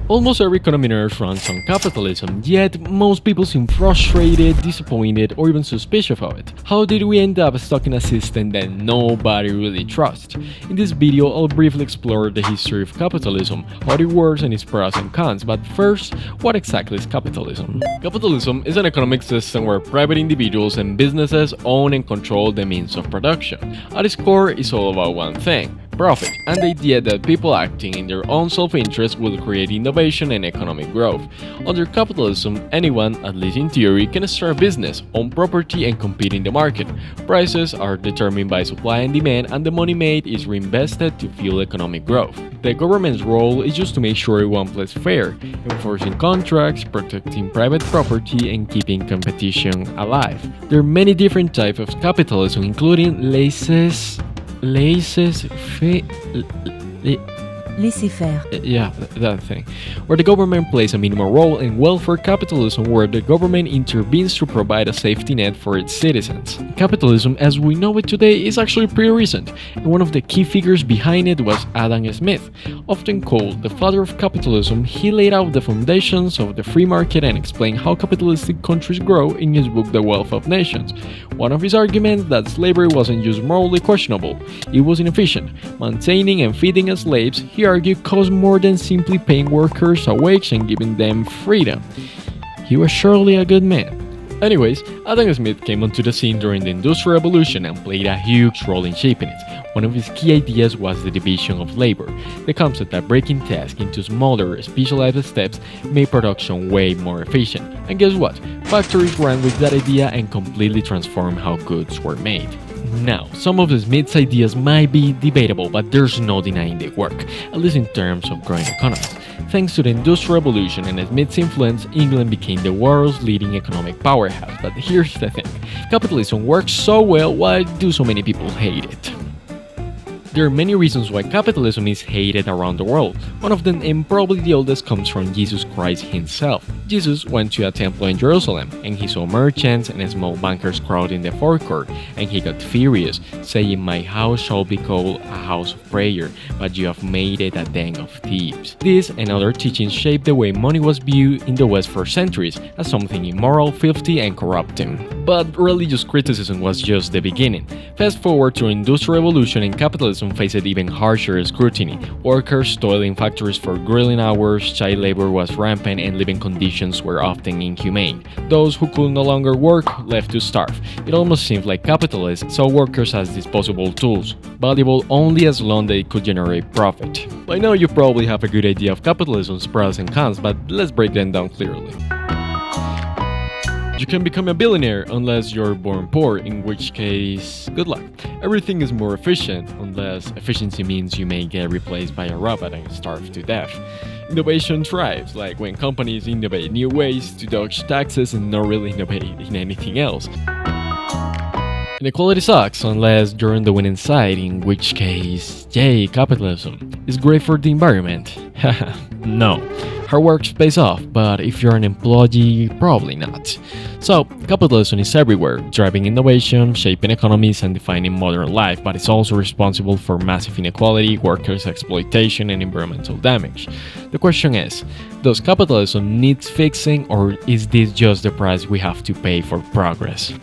Almost every economy on Earth runs on capitalism, yet most people seem frustrated, disappointed, or even suspicious of it. How did we end up stuck in a system that nobody really trusts? In this video, I'll briefly explore the history of capitalism, how it works and its pros and cons, but first, what exactly is capitalism? Capitalism is an economic system where private individuals and businesses own and control the means of production. At its core, it's all about one thing: profit, and the idea that people acting in their own self-interest will create innovation and economic growth. Under capitalism, anyone, at least in theory, can start a business, own property, and compete in the market. Prices are determined by supply and demand, and the money made is reinvested to fuel economic growth. The government's role is just to make sure everyone plays fair, enforcing contracts, protecting private property, and keeping competition alive. There are many different types of capitalism, including laissez-faire. Yeah, that thing. Where the government plays a minimal role, in welfare capitalism, where the government intervenes to provide a safety net for its citizens. Capitalism, as we know it today, is actually pretty recent, and one of the key figures behind it was Adam Smith. Often called the father of capitalism, he laid out the foundations of the free market and explained how capitalistic countries grow in his book The Wealth of Nations. One of his arguments that slavery wasn't just morally questionable, it was inefficient. Maintaining and feeding slaves, he argued, cost more than simply paying workers a wage and giving them freedom. He was surely a good man. Anyways, Adam Smith came onto the scene during the Industrial Revolution and played a huge role in shaping it. One of his key ideas was the division of labor, the concept that breaking tasks into smaller, specialized steps made production way more efficient. And guess what? Factories ran with that idea and completely transformed how goods were made. Now, some of Smith's ideas might be debatable, but there's no denying they work, at least in terms of growing economies. Thanks to the Industrial Revolution and Smith's influence, England became the world's leading economic powerhouse. But here's the thing: capitalism works so well, why do so many people hate it? There are many reasons why capitalism is hated around the world. One of them, and probably the oldest, comes from Jesus Christ himself. Jesus went to a temple in Jerusalem, and he saw merchants and small bankers crowding the forecourt, and he got furious, saying, "My house shall be called a house of prayer, but you have made it a den of thieves." This and other teachings shaped the way money was viewed in the West for centuries, as something immoral, filthy, and corrupting. But religious criticism was just the beginning. Fast forward to the Industrial Revolution, and capitalism faced even harsher scrutiny. Workers toiled in factories for grueling hours, child labor was rampant, and living conditions were often inhumane. Those who could no longer work left to starve. It almost seemed like capitalists saw workers as disposable tools, valuable only as long as they could generate profit. By now you probably have a good idea of capitalism's pros and cons, but let's break them down clearly. You can become a billionaire unless you're born poor, in which case, good luck. Everything is more efficient, unless efficiency means you may get replaced by a robot and starve to death. Innovation thrives, like when companies innovate new ways to dodge taxes and not really innovate in anything else. Inequality sucks unless you're on the winning side, in which case, yay, capitalism is great for the environment. Haha, no. Hard work pays off, but if you're an employee, probably not. So, capitalism is everywhere, driving innovation, shaping economies, and defining modern life, but it's also responsible for massive inequality, workers' exploitation, and environmental damage. The question is, does capitalism need fixing, or is this just the price we have to pay for progress?